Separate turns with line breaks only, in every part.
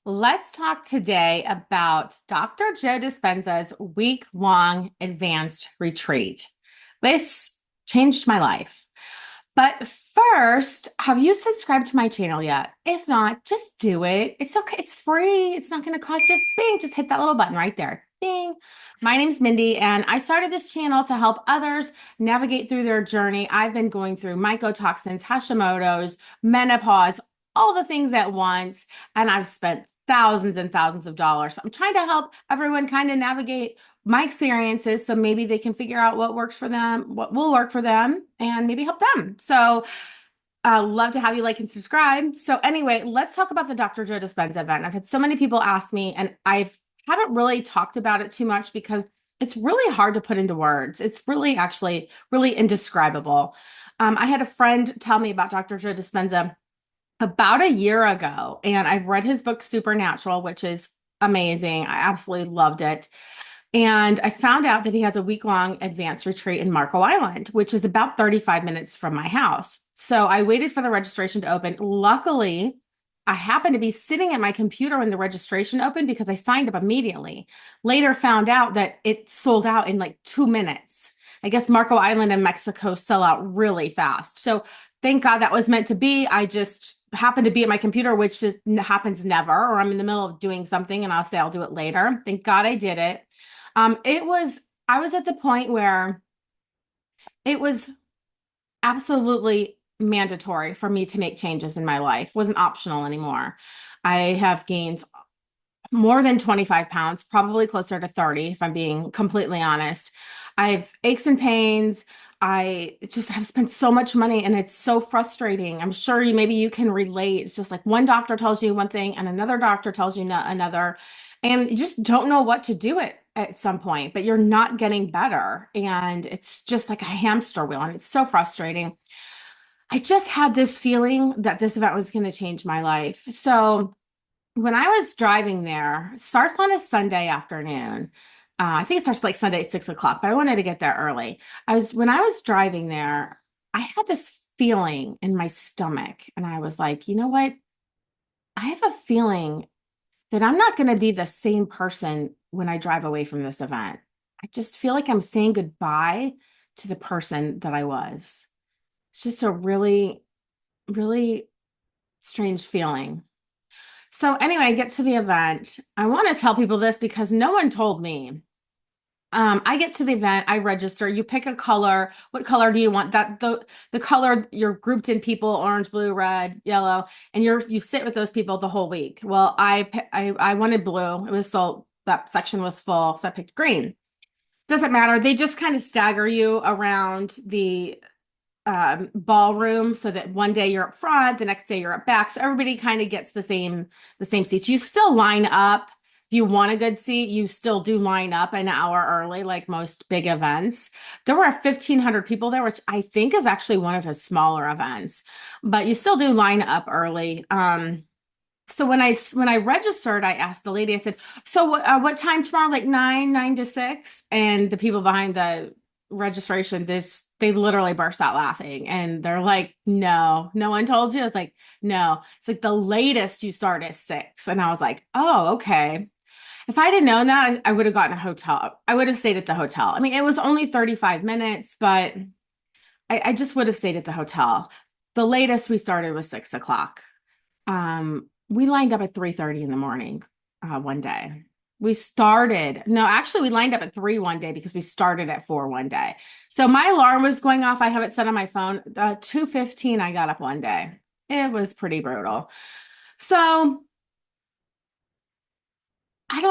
Let's talk today about Dr. Joe Dispenza's week-long advanced retreat. This changed my life. But first, have you subscribed to my channel yet? If not, just do it. It's okay. It's free. It's not going to cost just bing. Just hit that little button right there. Ding. My name's Mindy, and I started this channel to help others navigate through their journey. I've been going through mycotoxins, hashimotos, menopause, all the things at once, and I've spent thousands and thousands of dollars. So I'm trying to help everyone kind of navigate my experiences so maybe they can figure out what works for them, what will work for them, and maybe help them. So love to have you like and subscribe. So anyway, let's talk about the Dr. Joe Dispenza event. I've had so many people ask me, and I haven't really talked about it too much because it's really hard to put into words. It's really actually really indescribable. I had a friend tell me about Dr. Joe Dispenza about a year ago, and I've read his book Supernatural, which is amazing. I absolutely loved it. And I found out that he has a week-long advanced retreat in Marco Island, which is about 35 minutes from my house. So I waited for the registration to open. Luckily, I happened to be sitting at my computer when the registration opened because I signed up immediately. Later found out that it sold out in like 2 minutes. I guess Marco Island and Mexico sell out really fast. So thank God that was meant to be. I just happened to be at my computer, which just happens never, or I'm in the middle of doing something and I'll say I'll do it later. Thank God I did it. I was at the point where it was absolutely mandatory for me to make changes in my life. It wasn't optional anymore. I have gained more than 25 pounds, probably closer to 30, if I'm being completely honest. I have aches and pains. I just have spent so much money and it's so frustrating. I'm sure maybe you can relate. It's just like one doctor tells you one thing and another doctor tells you another, and you just don't know what to do at some point, but you're not getting better. And it's just like a hamster wheel and it's so frustrating. I just had this feeling that this event was going to change my life. So when I was driving there, it starts on a Sunday afternoon. I think it starts like Sunday at 6 o'clock, but I wanted to get there early. When I was driving there, I had this feeling in my stomach, and I was like, you know what? I have a feeling that I'm not going to be the same person when I drive away from this event. I just feel like I'm saying goodbye to the person that I was. It's just a really, really strange feeling. So anyway, I get to the event. I want to tell people this because no one told me. I get to the event, I register, you pick a color. What color do you want? That the color you're grouped in people, orange, blue, red, yellow, and you sit with those people the whole week. Well, I wanted blue. It was sold, that section was full, so I picked green. Doesn't matter. They just kind of stagger you around the ballroom so that one day you're up front, the next day you're up back. So everybody kind of gets the same seats. You still line up. If you want a good seat, you still do line up an hour early, like most big events. There were 1,500 people there, which I think is actually one of his smaller events, but you still do line up early. So when I registered, I asked the lady, I said, so what time tomorrow? Like 9 to 6? And the people behind the registration, they literally burst out laughing and they're like, no one told you. I was like, no. It's like the latest you start is 6. And I was like, oh, okay. If I had known that, I would have gotten a hotel. I would have stayed at the hotel. I mean, it was only 35 minutes, but I just would have stayed at the hotel. The latest we started was 6 o'clock. We lined up at 3:30 in the morning one day. We lined up at 3 one day because we started at 4 one day. So my alarm was going off. I have it set on my phone. 2:15, I got up one day. It was pretty brutal. So I'm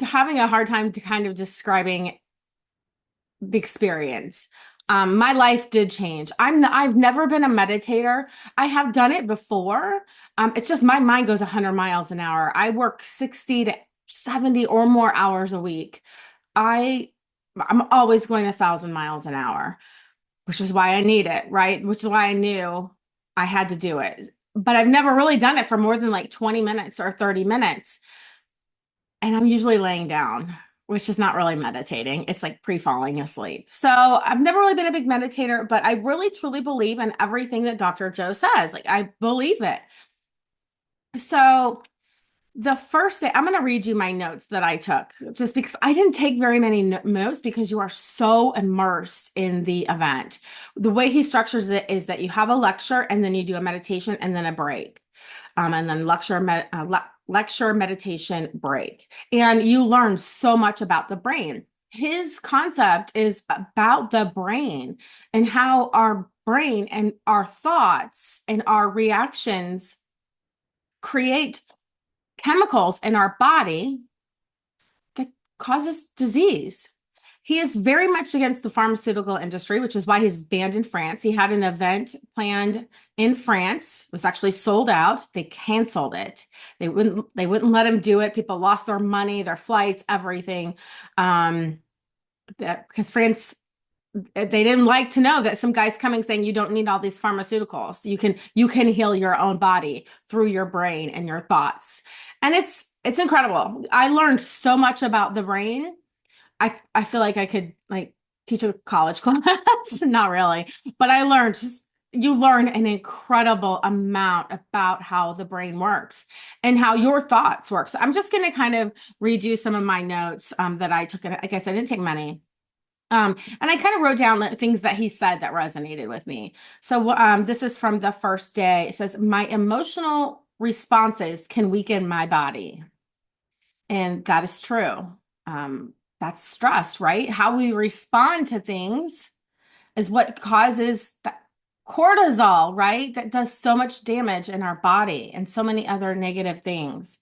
having a hard time to kind of describing the experience. My life did change. I've never been a meditator. I have done it before. It's just my mind goes 100 miles an hour. I work 60 to 70 or more hours a week. I'm always going 1,000 miles an hour, which is why I need it, right? Which is why I knew I had to do it. But I've never really done it for more than like 20 minutes or 30 minutes. And I'm usually laying down, which is not really meditating. It's like pre-falling asleep. So I've never really been a big meditator, but I really truly believe in everything that Dr. Joe says. Like I believe it. So the first day, I'm going to read you my notes that I took just because I didn't take very many notes because you are so immersed in the event. The way he structures it is that you have a lecture and then you do a meditation and then a break. And then lecture, meditation, break. And you learn so much about the brain. His concept is about the brain and how our brain and our thoughts and our reactions create chemicals in our body that causes disease. He is very much against the pharmaceutical industry, which is why he's banned in France. He had an event planned in France. It was actually sold out. They canceled it. They wouldn't let him do it. People lost their money, their flights, everything. Because France, they didn't like to know that some guy's coming saying you don't need all these pharmaceuticals. You can heal your own body through your brain and your thoughts. And it's incredible. I learned so much about the brain. I feel like I could like teach a college class. Not really, but I learned just you learn an incredible amount about how the brain works and how your thoughts work. So I'm just going to kind of read you some of my notes that I took. I guess I didn't take many. And I kind of wrote down the things that he said that resonated with me. So this is from the first day. It says, my emotional responses can weaken my body. And that is true. That's stress, right? How we respond to things is what causes that cortisol, right? That does so much damage in our body and so many other negative things.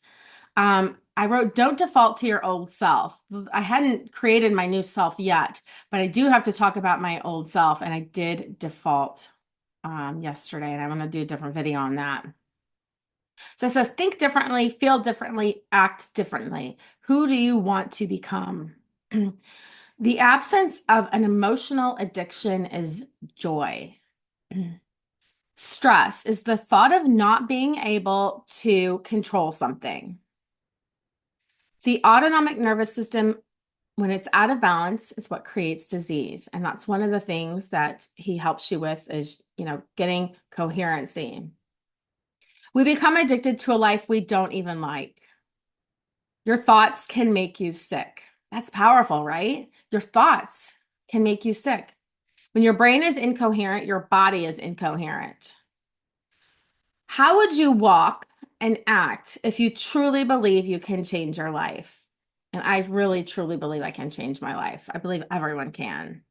I wrote, don't default to your old self. I hadn't created my new self yet, but I do have to talk about my old self. And I did default yesterday, and I want to do a different video on that. So it says, think differently, feel differently, act differently. Who do you want to become? The absence of an emotional addiction is joy. Stress is the thought of not being able to control something. The autonomic nervous system, when it's out of balance, is what creates disease. And that's one of the things that he helps you with is, getting coherency. We become addicted to a life we don't even like. Your thoughts can make you sick. That's powerful, right? Your thoughts can make you sick. When your brain is incoherent, your body is incoherent. How would you walk and act if you truly believe you can change your life? And I really, truly believe I can change my life. I believe everyone can.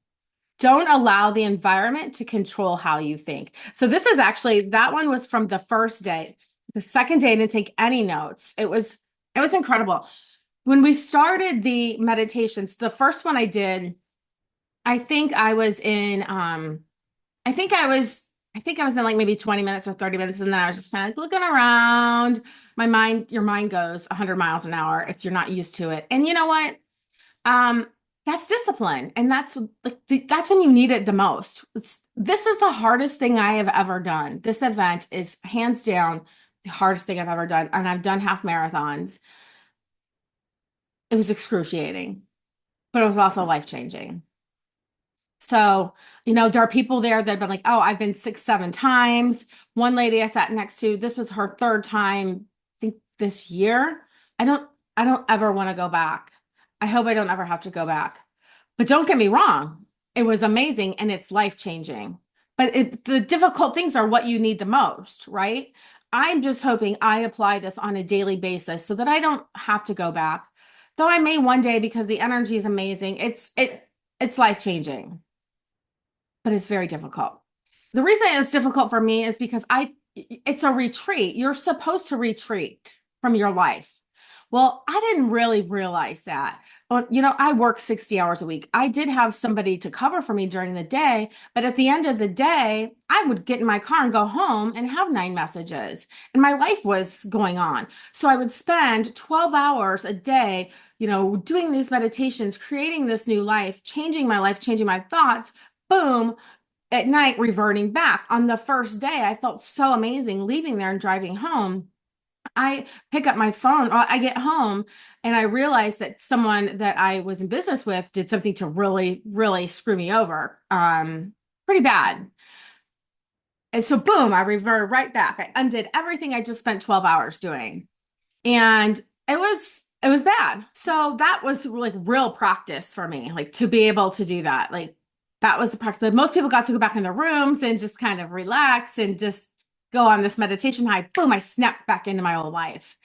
Don't allow the environment to control how you think. So this is actually, that one was from the first day. The second day, I didn't take any notes. It was incredible. When we started the meditations, the first one I did, I think I was in, I think I was in like maybe 20 minutes or 30 minutes. And then I was just kind of like looking around. Your mind goes 100 miles an hour if you're not used to it. And you know what? Um, that's discipline. And that's like that's when you need it the most. This is the hardest thing I have ever done. This event is hands down the hardest thing I've ever done. And I've done half marathons. It was excruciating, but it was also life-changing. So, there are people there that have been like, oh, I've been 6, 7 times. One lady I sat next to, this was her third time, I think this year. I don't, I don't ever want to go back. I hope I don't ever have to go back. But don't get me wrong, it was amazing and it's life-changing. But the difficult things are what you need the most, right? I'm just hoping I apply this on a daily basis so that I don't have to go back. Though I may one day because the energy is amazing. It's life-changing, but it's very difficult. The reason it's difficult for me is because it's a retreat. You're supposed to retreat from your life. Well, I didn't really realize that. Well, I work 60 hours a week. I did have somebody to cover for me during the day, but at the end of the day, I would get in my car and go home and have 9 messages, and my life was going on. So I would spend 12 hours a day, doing these meditations, creating this new life, changing my life, changing my thoughts. Boom, at night, reverting back. On the first day, I felt so amazing leaving there and driving home. I pick up my phone, or I get home and I realize that someone that I was in business with did something to really, really screw me over. Pretty bad. And so boom, I reverted right back. I undid everything I just spent 12 hours doing. And it was bad. So that was like real practice for me, like to be able to do that. Like that was the practice. But most people got to go back in their rooms and just kind of relax and just go on this meditation high. Boom, I snapped back into my old life.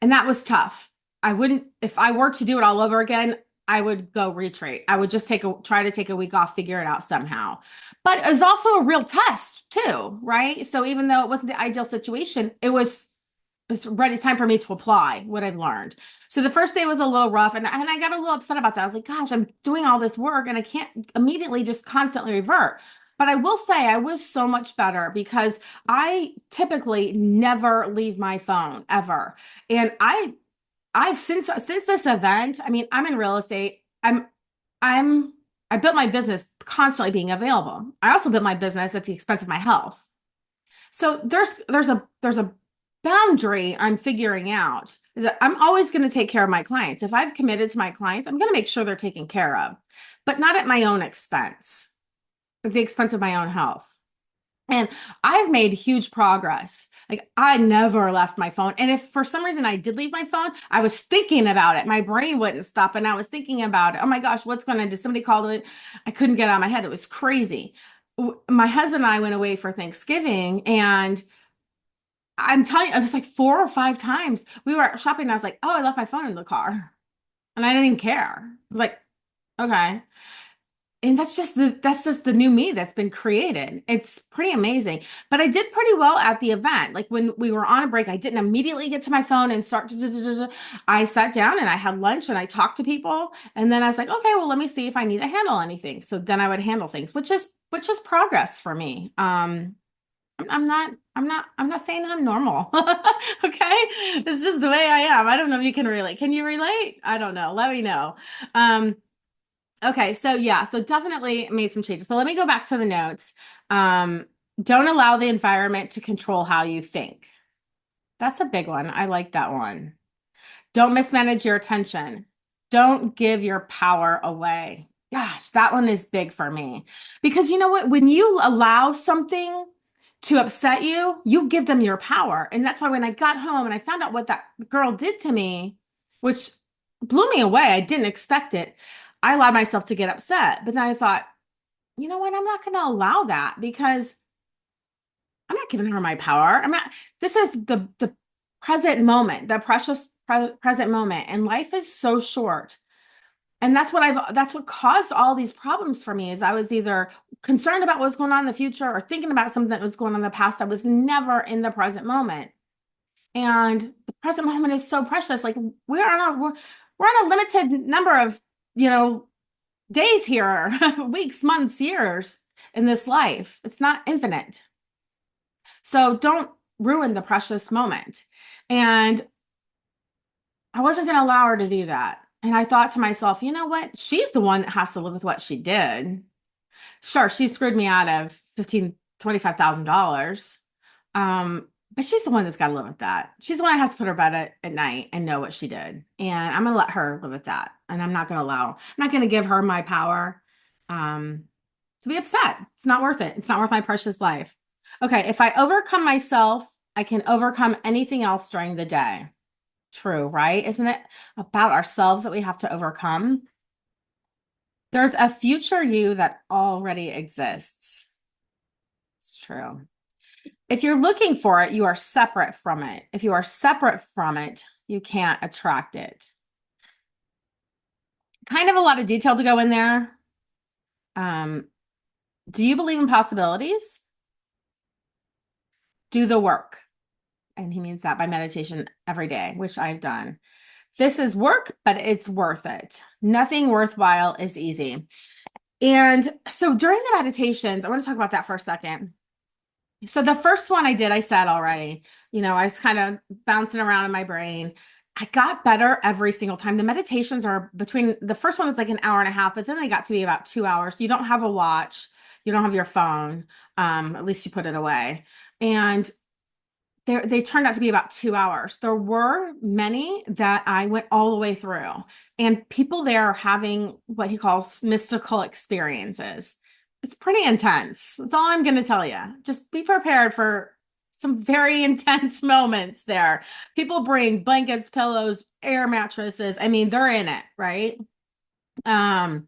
And that was tough. I wouldn't, if I were to do it all over again, I would go retreat. I would just try to take a week off, figure it out somehow. But it was also a real test too, right? So even though it wasn't the ideal situation, it's ready. It's time for me to apply what I've learned. So the first day was a little rough, and I got a little upset about that. I was like, gosh, I'm doing all this work and I can't immediately just constantly revert. But I will say I was so much better because I typically never leave my phone ever. And I've since this event, I mean, I'm in real estate. I'm I built my business constantly being available. I also built my business at the expense of my health. So there's a boundary I'm figuring out is that I'm always going to take care of my clients. If I've committed to my clients, I'm going to make sure they're taken care of, but not at my own expense, at the expense of my own health. And I've made huge progress. Like I never left my phone. And if for some reason I did leave my phone, I was thinking about it. My brain wouldn't stop. And I was thinking about it. Oh my gosh, what's going to do? Somebody called it. I couldn't get out of my head. It was crazy. My husband and I went away for Thanksgiving, and I'm telling you, it was like 4 or 5 times we were shopping and I was like, oh, I left my phone in the car. And I didn't even care. I was like, okay. And that's just the new me that's been created. It's pretty amazing. But I did pretty well at the event. Like when we were on a break, I didn't immediately get to my phone and start I sat down and I had lunch and I talked to people. And then I was like, okay, well, let me see if I need to handle anything. So then I would handle things, which is progress for me. I'm not saying I'm normal. Okay. It's just the way I am. I don't know if you can relate. Can you relate? I don't know. Let me know. Um, okay. So yeah, so definitely made some changes. So let me go back to the notes. Um, don't allow the environment to control how you think. That's a big one. I like that one. Don't mismanage your attention. Don't give your power away. Gosh, that one is big for me. Because you know what? When you allow something to upset you, you give them your power. And that's why when I got home and I found out what that girl did to me, which blew me away, I didn't expect it. I allowed myself to get upset. But then I thought, you know what? I'm not going to allow that because I'm not giving her my power. I'm not, this is the present moment, the precious present moment. And life is so short. And that's what caused all these problems for me is I was either concerned about what's going on in the future or thinking about something that was going on in the past that was never in the present moment. And the present moment is so precious. Like we're on a limited number of, you know, days here, weeks, months, years in this life. It's not infinite. So don't ruin the precious moment. And I wasn't going to allow her to do that. And I thought to myself, you know what? She's the one that has to live with what she did. Sure, she screwed me out of $25,000. But she's the one that's got to live with that. She's the one that has to put her bed at night and know what she did. And I'm gonna let her live with that. And I'm not gonna give her my power to be upset. It's not worth it. It's not worth my precious life. Okay, if I overcome myself, I can overcome anything else during the day. True, right? Isn't it about ourselves that we have to overcome? There's a future you that already exists. It's true. If you're looking for it, you are separate from it. If you are separate from it, you can't attract it. Kind of a lot of detail to go in there. Um, do you believe in possibilities? Do the work. And he means that by meditation every day, which I've done. This is work, but it's worth it. Nothing worthwhile is easy. And so during the meditations, I want to talk about that for a second. So the first one I did, I said already, I was kind of bouncing around in my brain. I got better every single time. The meditations are between the first one was like an hour and a half, but then they got to be about 2 hours. So you don't have a watch, you don't have your phone. At least you put it away. And they turned out to be about 2 hours. There were many that I went all the way through, and people there are having what he calls mystical experiences. It's pretty intense. That's all I'm going to tell you. Just be prepared for some very intense moments there. People bring blankets, pillows, air mattresses. I mean, they're in it, right? Um,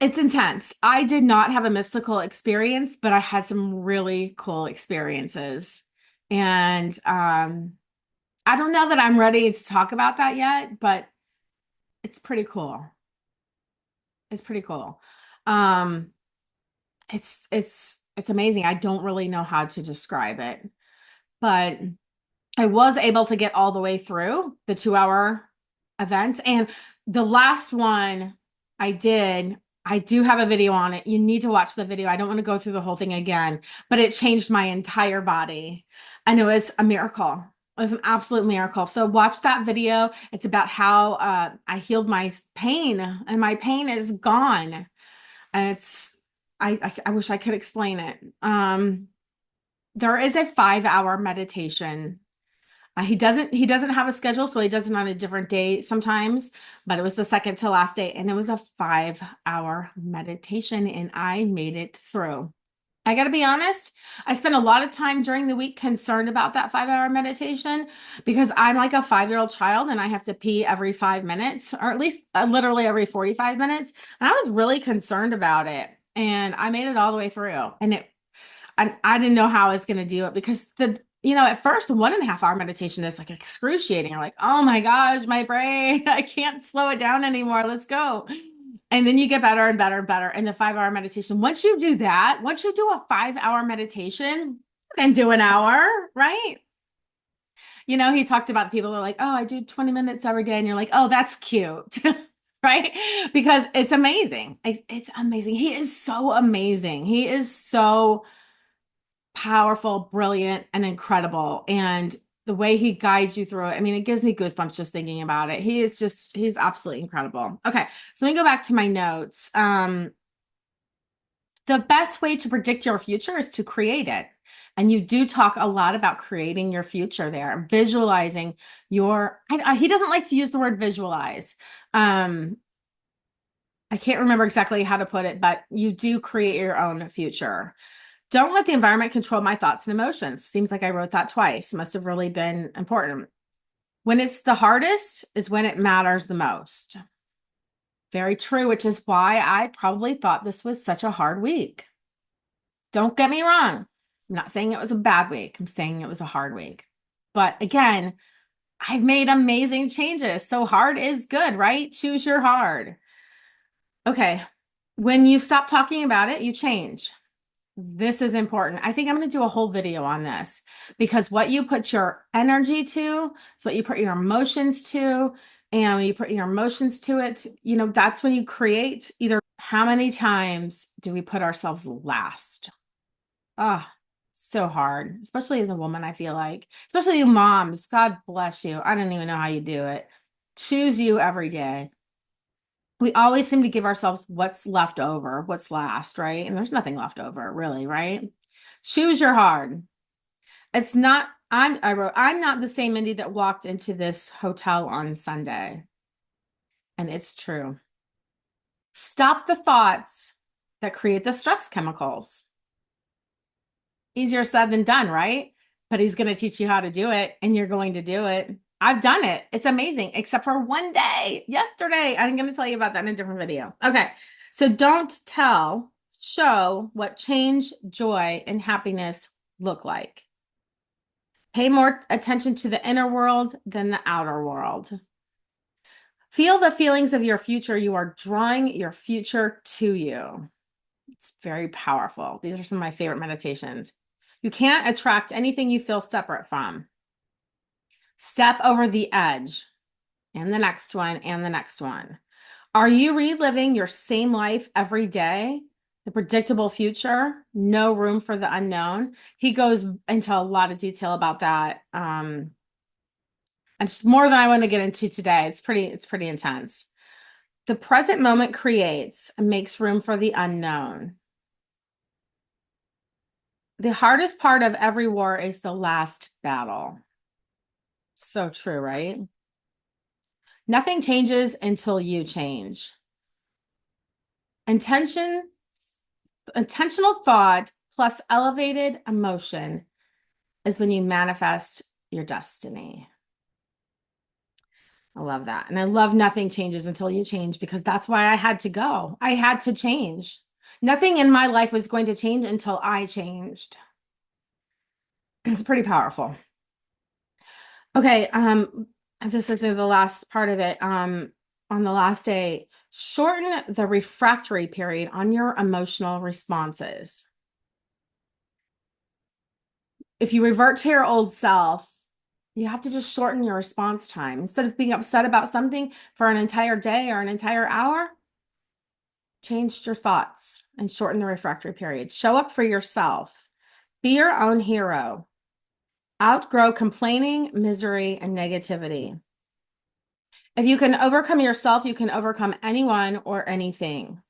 it's intense. I did not have a mystical experience, but I had some really cool experiences. And I don't know that I'm ready to talk about that yet, but it's pretty cool. It's pretty cool. Um, it's amazing. I don't really know how to describe it, but I was able to get all the way through the 2 hour events. And the last one I did, I do have a video on it. You need to watch the video. I don't want to go through the whole thing again, but it changed my entire body. And it was a miracle. It was an absolute miracle. So watch that video. It's about how I healed my pain, and my pain is gone. And I wish I could explain it. There is a 5 hour meditation. He doesn't have a schedule, so he does it on a different day sometimes, but it was the second to last day, and it was a 5 hour meditation, and I made it through. I got to be honest, I spent a lot of time during the week concerned about that 5 hour meditation because I'm like a 5-year-old child and I have to pee every 5 minutes, or at least literally every 45 minutes. And I was really concerned about it. And I made it all the way through. I didn't know how I was going to do it because at first, the 1.5 hour meditation is like excruciating. I'm like, oh my gosh, my brain, I can't slow it down anymore. Let's go. And then you get better and better and better. And the 5 hour meditation, once you do that, once you do a 5 hour meditation, then do an hour, right? He talked about people who are like, oh, I do 20 minutes every day. And you're like, oh, that's cute. Right? Because it's amazing. It's amazing. He is so amazing. He is so powerful, brilliant, and incredible. And the way he guides you through it, I mean, it gives me goosebumps just thinking about it. He's absolutely incredible. Okay, so let me go back to my notes. The best way to predict your future is to create it. And you do talk a lot about creating your future there, visualizing he doesn't like to use the word visualize. I can't remember exactly how to put it, but you do create your own future. Don't let the environment control my thoughts and emotions. Seems like I wrote that twice. Must have really been important. When it's the hardest is when it matters the most. Very true, which is why I probably thought this was such a hard week. Don't get me wrong. I'm not saying it was a bad week. I'm saying it was a hard week. But again, I've made amazing changes. So hard is good, right? Choose your hard. Okay. When you stop talking about it, you change. This is important. I think I'm going to do a whole video on this because what you put your energy to is what you put your emotions to. And when you put your emotions to it, that's when you create either. How many times do we put ourselves last? Ah, so hard, especially as a woman, I feel like, especially you moms. God bless you. I don't even know how you do it. Choose you every day. We always seem to give ourselves what's left over, what's last, right? And there's nothing left over, really, right? Choose your hard. It's not, I wrote, I'm not the same Mindy that walked into this hotel on Sunday. And it's true. Stop the thoughts that create the stress chemicals. Easier said than done, right? But he's going to teach you how to do it, and you're going to do it. I've done it. It's amazing, except for one day, yesterday. I'm going to tell you about that in a different video. Okay. So don't tell, show what change, joy, and happiness look like. Pay more attention to the inner world than the outer world. Feel the feelings of your future. You are drawing your future to you. It's very powerful. These are some of my favorite meditations. You can't attract anything you feel separate from. Step over the edge. And the next one, and the next one. Are you reliving your same life every day? The predictable future, no room for the unknown. He goes into a lot of detail about that. And just more than I want to get into today. It's pretty intense. The present moment creates and makes room for the unknown. The hardest part of every war is the last battle. So true, right? Nothing changes until you change. Intentional thought plus elevated emotion is when you manifest your destiny. I love that. And I love nothing changes until you change because that's why I had to go. I had to change. Nothing in my life was going to change until I changed. It's pretty powerful. Okay, this is the last part of it. On the last day, shorten the refractory period on your emotional responses. If you revert to your old self, you have to just shorten your response time. Instead of being upset about something for an entire day or an entire hour, change your thoughts and shorten the refractory period. Show up for yourself. Be your own hero. Outgrow complaining, misery, and negativity. If you can overcome yourself, you can overcome anyone or anything.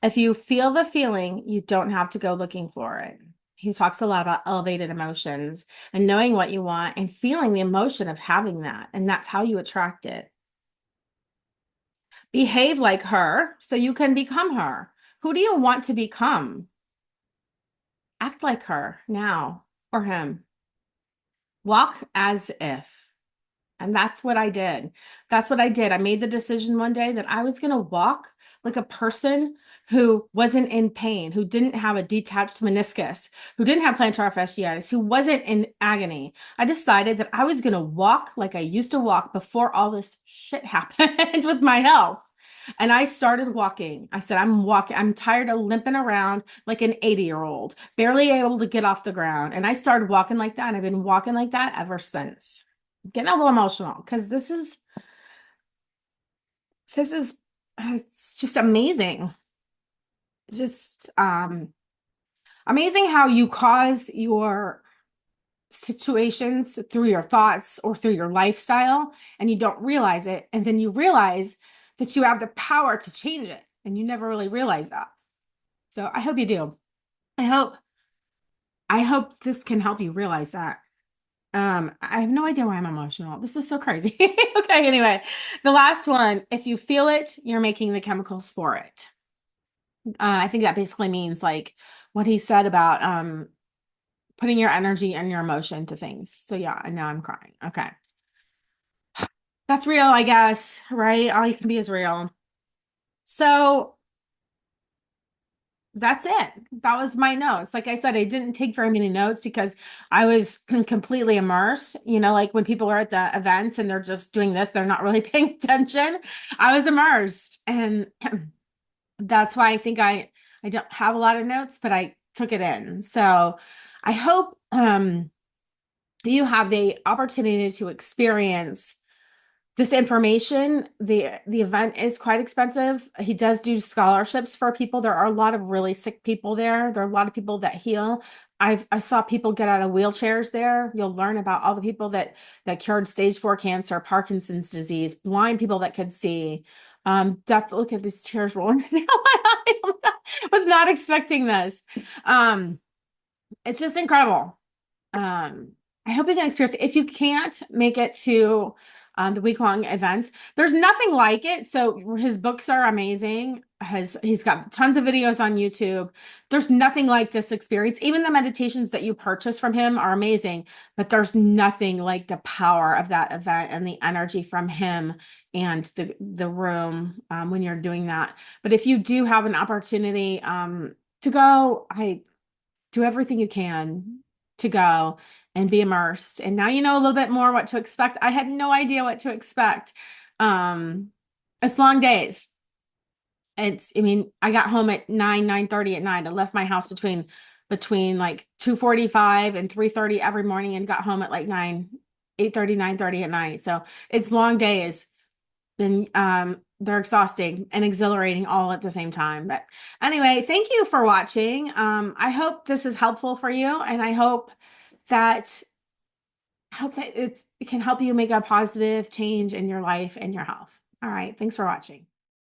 If you feel the feeling, you don't have to go looking for it. He talks a lot about elevated emotions and knowing what you want and feeling the emotion of having that. And that's how you attract it. Behave like her so you can become her. Who do you want to become? Act like her now or him. Walk as if. And that's what I did. That's what I did. I made the decision one day that I was going to walk like a person who wasn't in pain, who didn't have a detached meniscus, who didn't have plantar fasciitis, who wasn't in agony. I decided that I was going to walk like I used to walk before all this shit happened with my health. And I started walking. I said, I'm walking. I'm tired of limping around like an 80-year-old, barely able to get off the ground. And I started walking like that. And I've been walking like that ever since. Getting a little emotional because this is it's just amazing. Just amazing how you cause your situations through your thoughts or through your lifestyle and you don't realize it, and then you realize that you have the power to change it and you never really realize that. So I hope you do. I hope this can help you realize that. I have no idea why I'm emotional. This is so crazy. Okay, anyway, the last one, if you feel it, you're making the chemicals for it. I think that basically means like what he said about putting your energy and your emotion to things. So yeah, and now I'm crying. Okay. That's real, I guess, right? All you can be is real. So that's it. That was my notes. Like I said, I didn't take very many notes because I was completely immersed. You know, like when people are at the events and they're just doing this, they're not really paying attention. I was immersed. And that's why I think I don't have a lot of notes, but I took it in. So I hope you have the opportunity to experience this information. The event is quite expensive. He does do scholarships for people. There are a lot of really sick people there. There are a lot of people that heal. I saw people get out of wheelchairs there. You'll learn about all the people that cured stage 4 cancer, Parkinson's disease, blind people that could see. Deaf, look at these tears rolling down my eyes. Oh my God. I was not expecting this. It's just incredible. Um, I hope you can experience it. If you can't make it to the week-long events, there's nothing like it. So his books are amazing. He's got tons of videos on YouTube. There's nothing like this experience. Even the meditations that you purchase from him are amazing, but there's nothing like the power of that event and the energy from him and the room when you're doing that. But if you do have an opportunity to go, I do everything you can to go and be immersed. And now you know a little bit more what to expect. I had no idea what to expect. It's long days. I mean, I got home at 9:30 at night. I left my house between like 2:45 and 3:30 every morning and got home at like 8:30, 9:30 at night. So it's long days. And they're exhausting and exhilarating all at the same time. But anyway, thank you for watching. I hope this is helpful for you, and I hope that it can help you make a positive change in your life and your health. All right, thanks for watching.